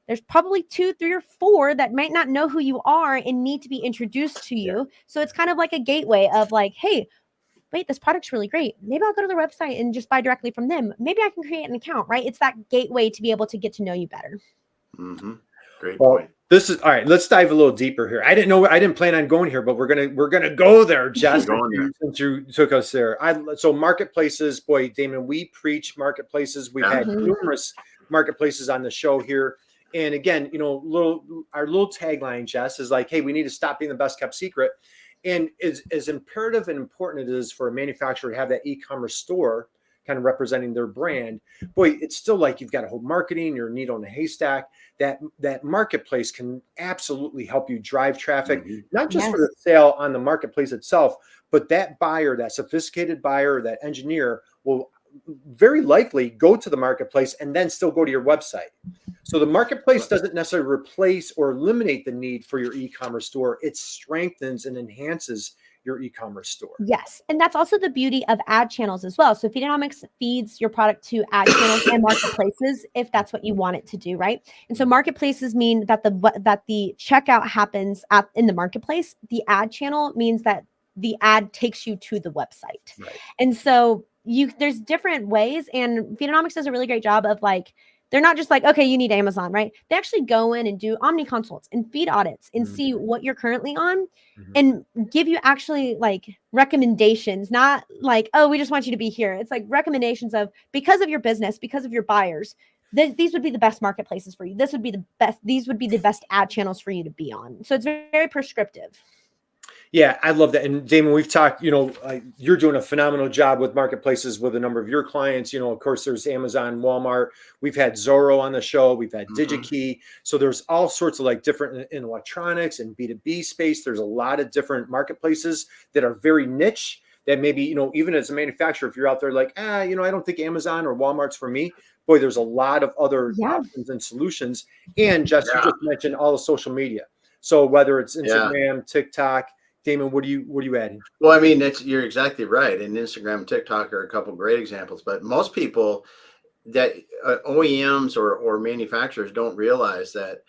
there's probably 2, 3, or 4 that might not know who you are and need to be introduced to you. So it's kind of like a gateway of like, hey, wait, this product's really great. Maybe I'll go to their website and just buy directly from them. Maybe I can create an account, right? It's that gateway to be able to get to know you better. Mm-hmm. Great Well, point. this is all right. Let's dive a little deeper here. I didn't plan on going here, but we're gonna go there, Jess. Since you took us there. So marketplaces, boy, Damon, we preach marketplaces. We've had numerous marketplaces on the show here. And again, our little tagline, Jess, is like, hey, we need to stop being the best kept secret. And as imperative and important it is for a manufacturer to have that e-commerce store kind of representing their brand, boy, it's still like you've got a whole marketing, you're a needle in a haystack. That marketplace can absolutely help you drive traffic, not just for the sale on the marketplace itself, but that buyer, that sophisticated buyer, that engineer will very likely go to the marketplace and then still go to your website. So the marketplace doesn't necessarily replace or eliminate the need for your e-commerce store. It strengthens and enhances your e-commerce store. Yes. And that's also the beauty of ad channels as well. So Feedonomics feeds your product to ad channels and marketplaces if that's what you want it to do, right? And so marketplaces mean that the checkout happens in the marketplace. The ad channel means that the ad takes you to the website. Right. And so there's different ways, and Feedonomics does a really great job of like, they're not just like, okay, you need Amazon, right? They actually go in and do omni consults and feed audits and see what you're currently on and give you actually like recommendations, not like, oh, we just want you to be here. It's like recommendations of, because of your business, because of your buyers, these would be the best marketplaces for you. These would be the best ad channels for you to be on. So it's very, very prescriptive. Yeah, I love that. And Damon, we've talked, you're doing a phenomenal job with marketplaces with a number of your clients. Of course, there's Amazon, Walmart. We've had Zorro on the show. We've had DigiKey. So there's all sorts of like different in electronics and B2B space. There's a lot of different marketplaces that are very niche that maybe, even as a manufacturer, if you're out there like, I don't think Amazon or Walmart's for me. Boy, there's a lot of other options and solutions. And Jess, you just mentioned all the social media. So whether it's Instagram, TikTok, Damon, what are you adding? Well, I mean, you're exactly right. And Instagram and TikTok are a couple of great examples. But most people that OEMs or manufacturers don't realize that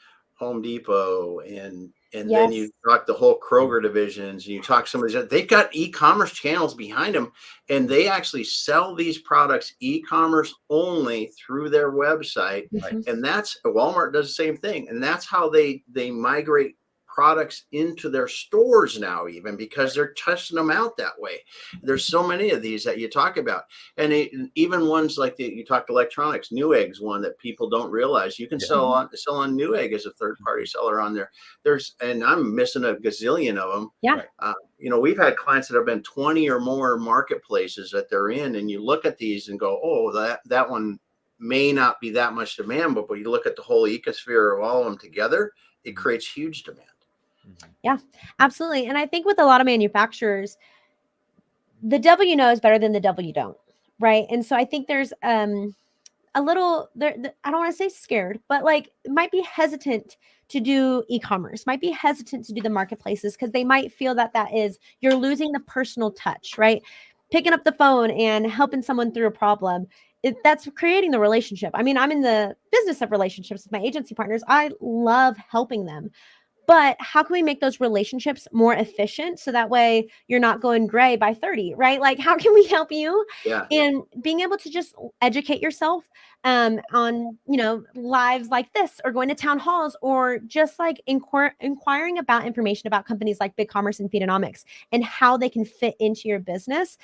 Home Depot and then you talk the whole Kroger divisions, and you talk some of these, they've got e-commerce channels behind them, and they actually sell these products e-commerce only through their website. And that's Walmart does the same thing. And that's how they migrate products into their stores now, even because they're testing them out that way. There's so many of these that you talk about, and even ones like you talked electronics. Newegg's one that people don't realize you can sell on Newegg as a third-party seller on there. And I'm missing a gazillion of them. We've had clients that have been 20 or more marketplaces that they're in, and you look at these and go, oh, that one may not be that much demand, but when you look at the whole ecosphere of all of them together, it creates huge demand. Yeah, absolutely. And I think with a lot of manufacturers, the devil you know is better than the devil you don't, right? And so I think there's a little, I don't want to say scared, but like might be hesitant to do e-commerce, might be hesitant to do the marketplaces because they might feel that you're losing the personal touch, right? Picking up the phone and helping someone through a problem. That's creating the relationship. I mean, I'm in the business of relationships with my agency partners. I love helping them. But how can we make those relationships more efficient so that way you're not going gray by 30, right? Like, how can we help you? And being able to just educate yourself on, lives like this, or going to town halls, or just like inquiring about information about companies like BigCommerce and Feedonomics and how they can fit into your business.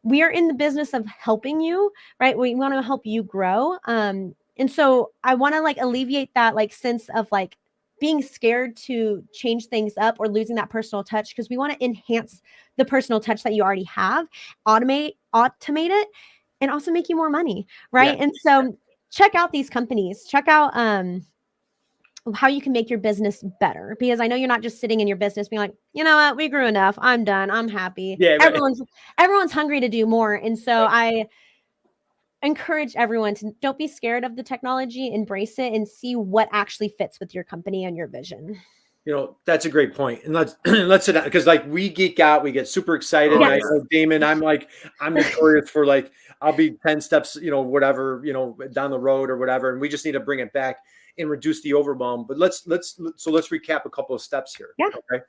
We are in the business of helping you, right? We want to help you grow. And so I want to like alleviate that like sense of like being scared to change things up or losing that personal touch, because we want to enhance the personal touch that you already have, automate it, and also make you more money, right? And so check out these companies, check out how you can make your business better, because I know you're not just sitting in your business being like, you know what, we grew enough, I'm done, I'm happy. Everyone's hungry to do more. And so I encourage everyone to don't be scared of the technology, embrace it, and see what actually fits with your company and your vision. That's a great point. And let's sit down, because like we geek out, we get super excited. I know, Damon, I'm notorious for like, I'll be 10 steps, whatever, down the road or whatever. And we just need to bring it back and reduce the overwhelm. But let's recap a couple of steps here. Okay.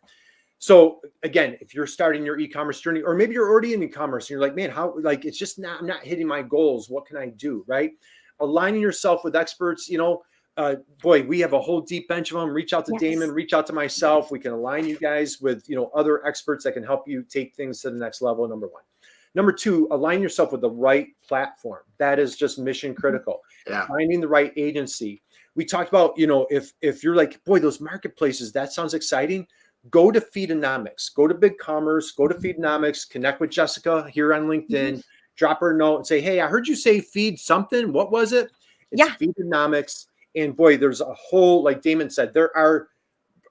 So again, if you're starting your e-commerce journey, or maybe you're already in e-commerce and you're like, man, how, like, it's just not, I'm not hitting my goals. What can I do? Right. Aligning yourself with experts, boy, we have a whole deep bench of them. Reach out to Damon, reach out to myself. We can align you guys with, other experts that can help you take things to the next level. Number one. Number two, align yourself with the right platform. That is just mission critical. Yeah. Finding the right agency. We talked about, if you're like, boy, those marketplaces, that sounds exciting. Go to Feedonomics, go to BigCommerce, go to Feedonomics, connect with Jessica here on LinkedIn, drop her a note and say, hey, I heard you say feed something. What was it? It's Feedonomics. And boy, there's a whole, like Damon said, there are,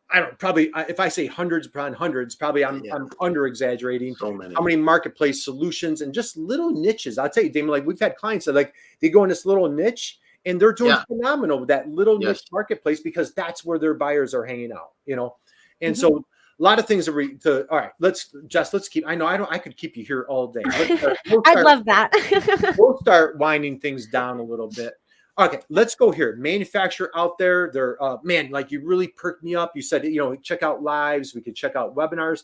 I don't probably, if I say hundreds upon hundreds, probably I'm under exaggerating. So many. How many marketplace solutions and just little niches. I'll tell you, Damon, like we've had clients that like they go in this little niche and they're doing phenomenal with that little niche marketplace because that's where their buyers are hanging out, And so a lot of things all right, let's keep, I could keep you here all day. I'd love that. We'll start winding things down a little bit. Okay, let's go here. Manufacturer out there, they're man, like you really perked me up. You said, check out lives, we could check out webinars.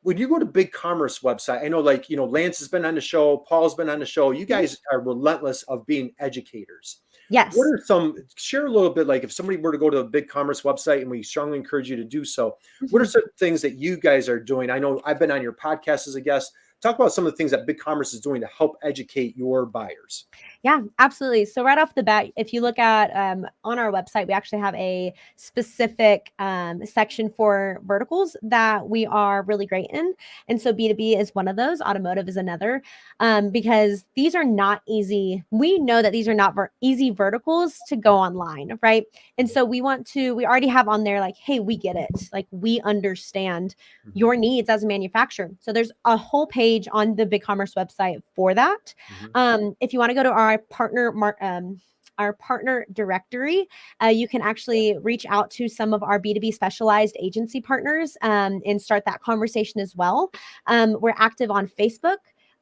When you go to BigCommerce website, I know like, Lance has been on the show, Paul's been on the show. You guys are relentless of being educators. Yes. What are share a little bit, like if somebody were to go to the BigCommerce website, and we strongly encourage you to do so, what are some things that you guys are doing? I know I've been on your podcast as a guest. Talk about some of the things that BigCommerce is doing to help educate your buyers. Yeah, absolutely. So right off the bat, if you look at on our website, we actually have a specific section for verticals that we are really great in. And so B2B is one of those, automotive is another, because these are not easy. We know that these are not easy verticals to go online, right? And so we already have on there like, hey, we get it. Like we understand your needs as a manufacturer. So there's a whole page on the BigCommerce website for that. If you want to go to our partner directory, you can actually reach out to some of our B2B specialized agency partners and start that conversation as well. We're active on Facebook,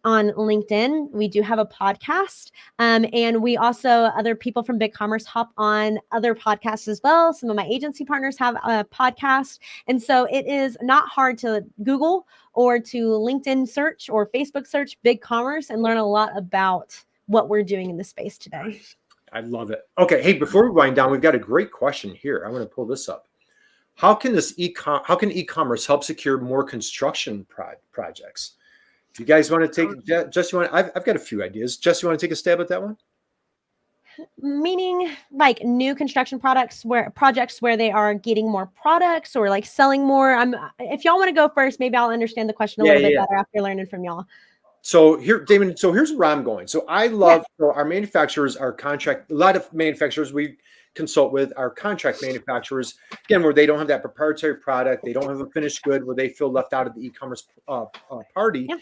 on LinkedIn. We do have a podcast. And we also, other people from BigCommerce hop on other podcasts as well. Some of my agency partners have a podcast. And so it is not hard to Google or to LinkedIn search or Facebook search BigCommerce and learn a lot about what we're doing in the space today. I love it. Okay. Hey, before we wind down, we've got a great question here. I'm going to pull this up. How can e-commerce help secure more construction projects? Do you guys want to take, Jess, I've got a few ideas. Jess, you want to take a stab at that one? Meaning like new construction projects where they are getting more products or like selling more. If y'all want to go first, maybe I'll understand the question a little bit better after learning from y'all. So here, Damon, here's where I'm going. So I love our manufacturers, our contract, a lot of manufacturers we consult with are contract manufacturers, again, where they don't have that proprietary product. They don't have a finished good where they feel left out of the e-commerce party. Yeah.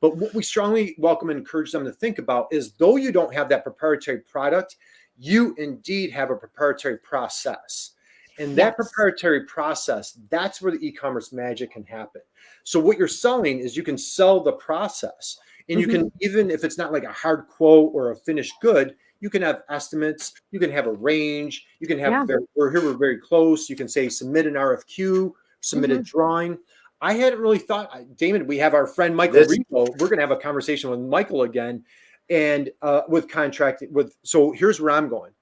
But what we strongly welcome and encourage them to think about is though you don't have that proprietary product, you indeed have a proprietary process. And that proprietary process, that's where the e-commerce magic can happen. So what you're selling is you can sell the process. And you can, even if it's not like a hard quote or a finished good, you can have estimates, you can have a range, you can have, we're very close. You can say, submit an RFQ, submit a drawing. I hadn't really thought, Damon, we have our friend Michael Rico. We're going to have a conversation with Michael again and with contract with, so here's where I'm going.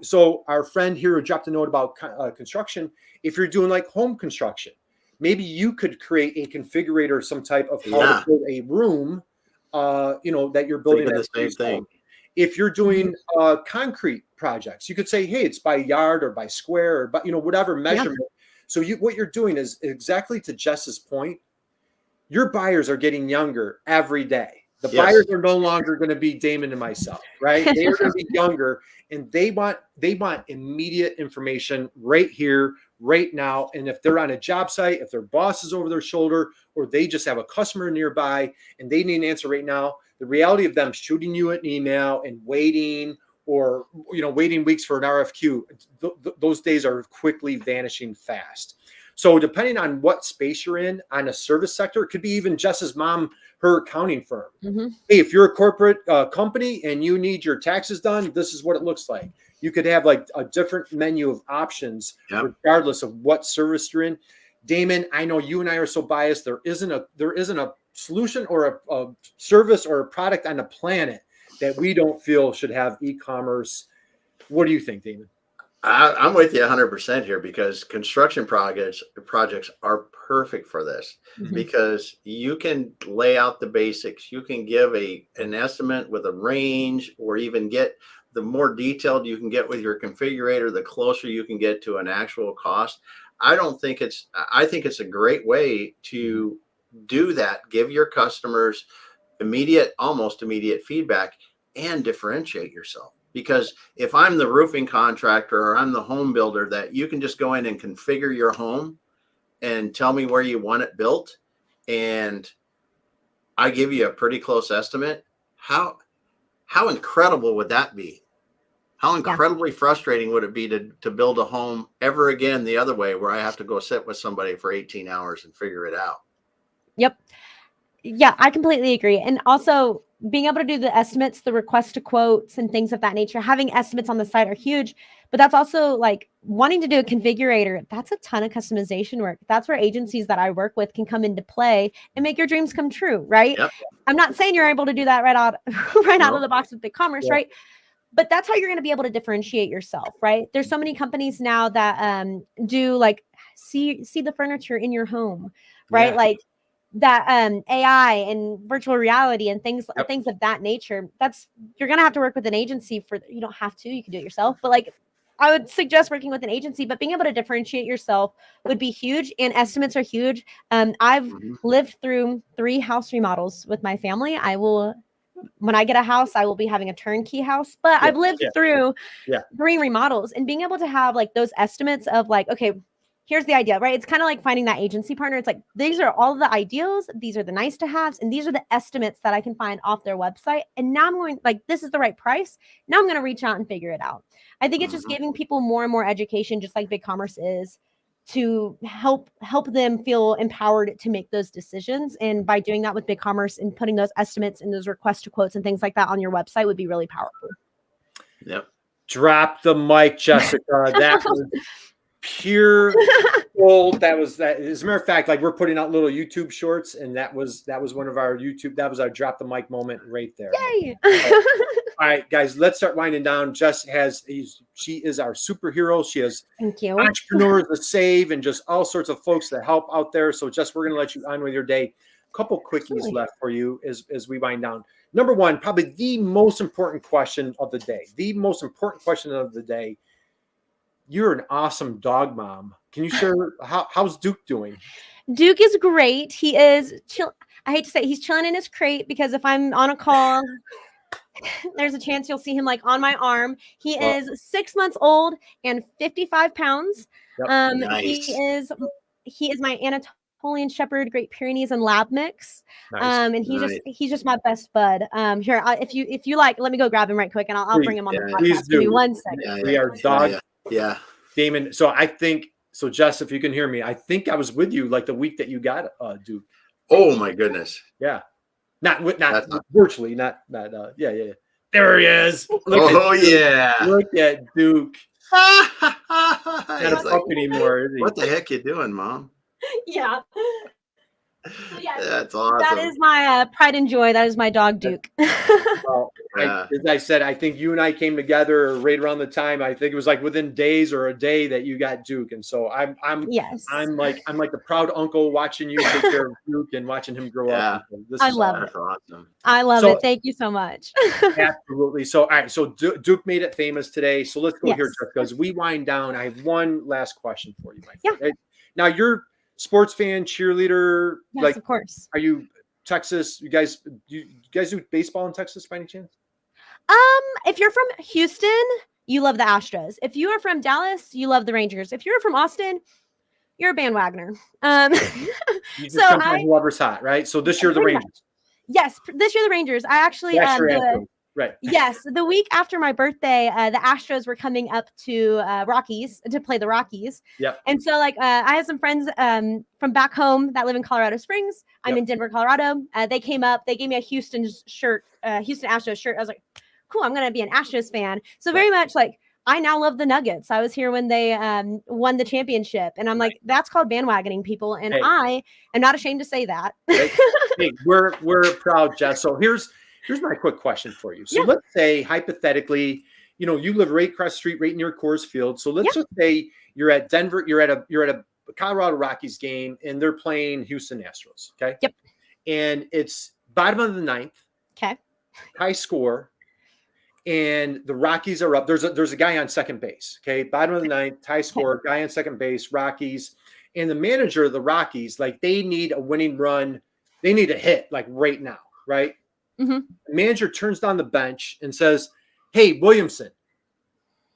So our friend here dropped a note about construction. If you're doing like home construction, maybe you could create a configurator, some type of how to build a room, that you're building. The same thing. If you're doing concrete projects, you could say, hey, it's by yard or by square or by, whatever measurement. Yeah. So what you're doing is exactly to Jess's point. Your buyers are getting younger every day. The buyers are no longer going to be Damon and myself, right? They are going to be younger, and they want immediate information right here, right now. And if they're on a job site, if their boss is over their shoulder, or they just have a customer nearby and they need an answer right now, the reality of them shooting you an email and waiting, or waiting weeks for an RFQ, those days are quickly vanishing fast. So depending on what space you're in on a service sector, it could be even Jess's mom, her accounting firm. Hey, if you're a corporate company and you need your taxes done, this is what it looks like. You could have like a different menu of options regardless of what service you're in. Damon, I know you and I are so biased. There isn't a solution or a service or a product on the planet that we don't feel should have e-commerce. What do you think, Damon? I'm with you 100% here, because construction projects are perfect for this, because you can lay out the basics. You can give an estimate with a range, or even get the more detailed you can get with your configurator, the closer you can get to an actual cost. I think it's a great way to do that. Give your customers almost immediate feedback, and differentiate yourself. Because if I'm the roofing contractor or I'm the home builder, that you can just go in and configure your home and tell me where you want it built, and I give you a pretty close estimate, how incredible would that be? How incredibly frustrating would it be to build a home ever again the other way, where I have to go sit with somebody for 18 hours and figure it out? Yep. Yeah, I completely agree. And also being able to do the estimates, the request to quotes and things of that nature, having estimates on the site are huge, but that's also like wanting to do a configurator. That's a ton of customization work. That's where agencies that I work with can come into play and make your dreams come true, right? Yep. I'm not saying you're able to do that right out of the box with BigCommerce, right? But that's how you're going to be able to differentiate yourself, right? There's so many companies now that do like see the furniture in your home, right? Yeah. Like that AI and virtual reality and things of that nature. You're going to have to work with an agency for. You don't have to, you can do it yourself, but like I would suggest working with an agency, but being able to differentiate yourself would be huge, and estimates are huge. I've lived through 3 house remodels with my family. When I get a house, I will be having a turnkey house, but I've lived through 3 remodels, and being able to have like those estimates of like, okay, here's the idea, right? It's kind of like finding that agency partner. It's like, these are all the ideals. These are the nice to haves. And these are the estimates that I can find off their website. And now I'm going like, this is the right price. Now I'm going to reach out and figure it out. I think it's just giving people more and more education, just like BigCommerce is, to help them feel empowered to make those decisions. And by doing that with BigCommerce and putting those estimates and those request to quotes and things like that on your website would be really powerful. Yep. Drop the mic, Jessica. That was pure gold. That was that. As a matter of fact, like we're putting out little YouTube shorts, and that was one of our YouTube. That was our drop the mic moment right there. Yay! All right, guys, let's start winding down. Jess she is our superhero. She has Thank you. entrepreneurs to save and just all sorts of folks that help out there. So Jess, we're going to let you on with your day. A couple quickies left for you as we wind down. Number one, probably the most important question of the day. You're an awesome dog mom. Can you share how's Duke doing? Duke is great. He is chill. I hate to say it, he's chilling in his crate, because if I'm on a call, there's a chance you'll see him like on my arm. He is 6 months old and 55 pounds. Nice. He is my Anatolian Shepherd, Great Pyrenees, and Lab mix. Nice. And he's just my best bud. Here, if you like, let me go grab him right quick, and I'll bring him on the podcast. Please do. Give me 1 second. We are dog. Yeah. Damon. So Jess, if you can hear me, I think I was with you like the week that you got Duke. Oh my goodness. Yeah. Not virtually, not yeah. There he is. Look at Duke. Not a pup anymore, is he? What the heck you doing, Mom? Yeah. So yeah, that's awesome. That is my pride and joy. That is my dog, Duke. Well, as I said, I think you and I came together right around the time. I think it was like within days or a day that you got Duke, and so I'm like the proud uncle watching you take care of Duke and watching him grow up. I love it. Awesome. I love it. Thank you so much. Absolutely. So all right, so Duke made it famous today. So let's go here, Jessica, as we wind down. I have one last question for you, my friend. Yeah. Now you're sports fan, cheerleader. Yes, like, of course. Are you Texas? You guys do baseball in Texas by any chance? If you're from Houston, you love the Astros. If you are from Dallas, you love the Rangers. If you're from Austin, you're a bandwagoner. You just jump on whoever's hot, right? So this year the Rangers. Yes, this year the Rangers. I actually right. Yes, the week after my birthday, the Astros were coming up to Rockies to play the Rockies. Yep. And so I have some friends from back home that live in Colorado Springs. I'm in Denver, Colorado. They came up. They gave me a Houston Astros shirt. I was like, cool, I'm going to be an Astros fan. So very much like I now love the Nuggets. I was here when they won the championship, and I'm like, that's called bandwagoning, people, and Hey. I am not ashamed to say that. Hey, we're proud, Jess. So here's my quick question for you. So let's say hypothetically, you live right across the street, right near Coors Field. So let's just say you're at Denver, you're at a Colorado Rockies game, and they're playing Houston Astros. Okay. Yep. And it's bottom of the ninth. Okay. High score. And the Rockies are up. There's a guy on second base. Okay. Bottom of the ninth, high score, guy on second base, Rockies. And the manager of the Rockies, like, they need a winning run. They need a hit, like, right now. Right. Mm-hmm. The manager turns down the bench and says, "Hey, Williamson,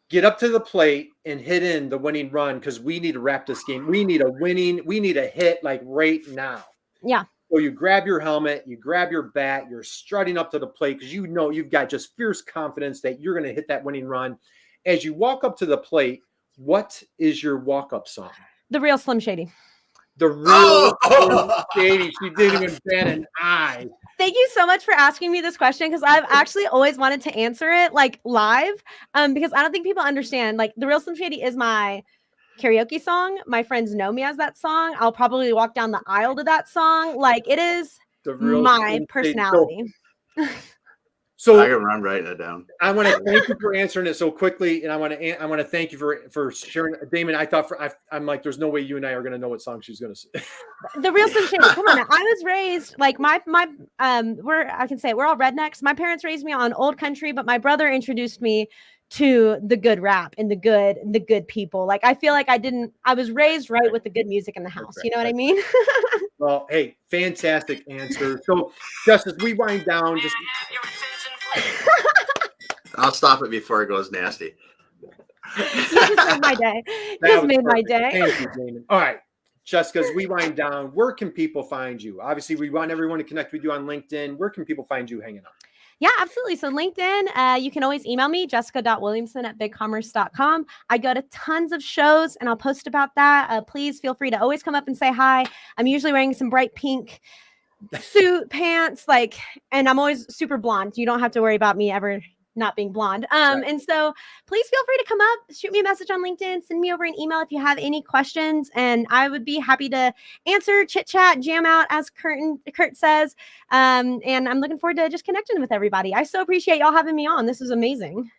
get up to the plate and hit in the winning run, because we need to wrap this game. We need a hit, like, right now." Yeah. So you grab your helmet, you grab your bat, you're strutting up to the plate because you've got just fierce confidence that you're going to hit that winning run. As you walk up to the plate, what is your walk-up song? The Real Slim Shady. The Real Slim Shady. She didn't even bat an eye. Thank you so much for asking me this question, because I've actually always wanted to answer it like live, because I don't think people understand. Like, The Real Slim Shady is my karaoke song. My friends know me as that song. I'll probably walk down the aisle to that song. Like, it is my personality. So I can run writing it down. I want to thank you for answering it so quickly, and I want to thank you for sharing. Damon, I'm like, there's no way you and I are going to know what song she's going to sing. The Real Slim Shady. Come on, I was raised like I can say we're all rednecks. My parents raised me on old country, but my brother introduced me to the good rap and the good people. Like, I feel like I was raised right with the good music in the house. You know what I mean? Well, hey, fantastic answer. So, just as we wind down, just I'll stop it before it goes nasty. You just made my day. Just made my day. Thank you, Damon. All right, Jessica, as we wind down, where can people find you? Obviously, we want everyone to connect with you on LinkedIn. Where can people find you hanging out? Yeah, absolutely. So LinkedIn, you can always email me, jessica.williamson@bigcommerce.com. I go to tons of shows and I'll post about that. Please feel free to always come up and say hi. I'm usually wearing some bright pink suit, pants, and I'm always super blonde. You don't have to worry about me ever not being blonde. And so please feel free to come up, shoot me a message on LinkedIn, send me over an email if you have any questions, and I would be happy to answer, chit chat, jam out, as Kurt says. And I'm looking forward to just connecting with everybody. I so appreciate y'all having me on. This was amazing.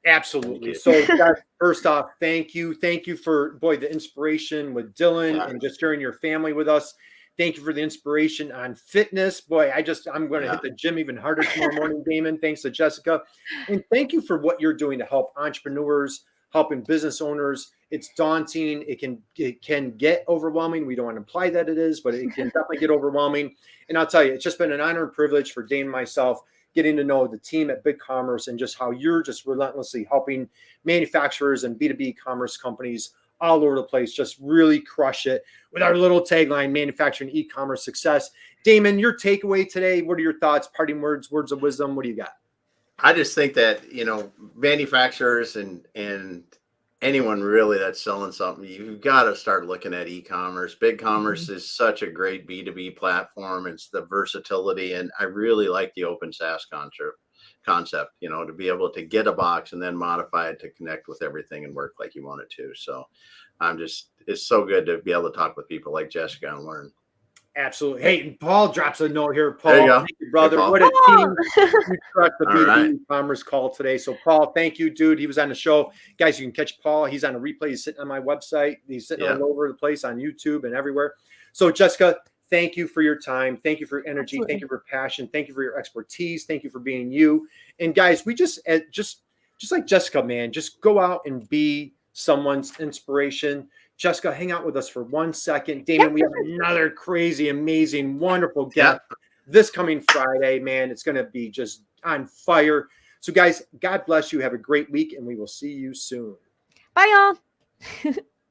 Absolutely. So, guys, first off, thank you for the inspiration with Dylan and just sharing your family with us. Thank you for the inspiration on fitness. Boy, I'm going to hit the gym even harder tomorrow morning, Damon. Thanks to Jessica. And thank you for what you're doing to help entrepreneurs, helping business owners. It's daunting. It can get overwhelming. We don't want to imply that it is, but it can definitely get overwhelming. And I'll tell you, it's just been an honor and privilege for Dane and myself getting to know the team at BigCommerce and just how you're just relentlessly helping manufacturers and B2B commerce companies all over the place just really crush it with our little tagline, manufacturing e-commerce success. Damon, your takeaway today, what are your thoughts, parting words of wisdom? What do you got? I just think that, manufacturers and anyone really that's selling something, you've got to start looking at e-commerce. BigCommerce is such a great B2B platform. It's the versatility, and I really like the open SaaS concept, to be able to get a box and then modify it to connect with everything and work like you want it to. So it's so good to be able to talk with people like Jessica and learn. Absolutely. Hey, Paul drops a note here. Paul, there you go. Thank you, brother. Hey, what a team. You crushed the B2B commerce call today. So, Paul, thank you, dude. He was on the show. Guys, you can catch Paul. He's on a replay. He's sitting on my website. He's sitting all over the place on YouTube and everywhere. So, Jessica, thank you for your time. Thank you for your energy. Absolutely. Thank you for passion. Thank you for your expertise. Thank you for being you. And, guys, we just like Jessica, man, just go out and be someone's inspiration. Jessica, hang out with us for 1 second. Damon, we have another crazy, amazing, wonderful guest this coming Friday. Man, it's going to be just on fire. So, guys, God bless you. Have a great week, and we will see you soon. Bye, y'all.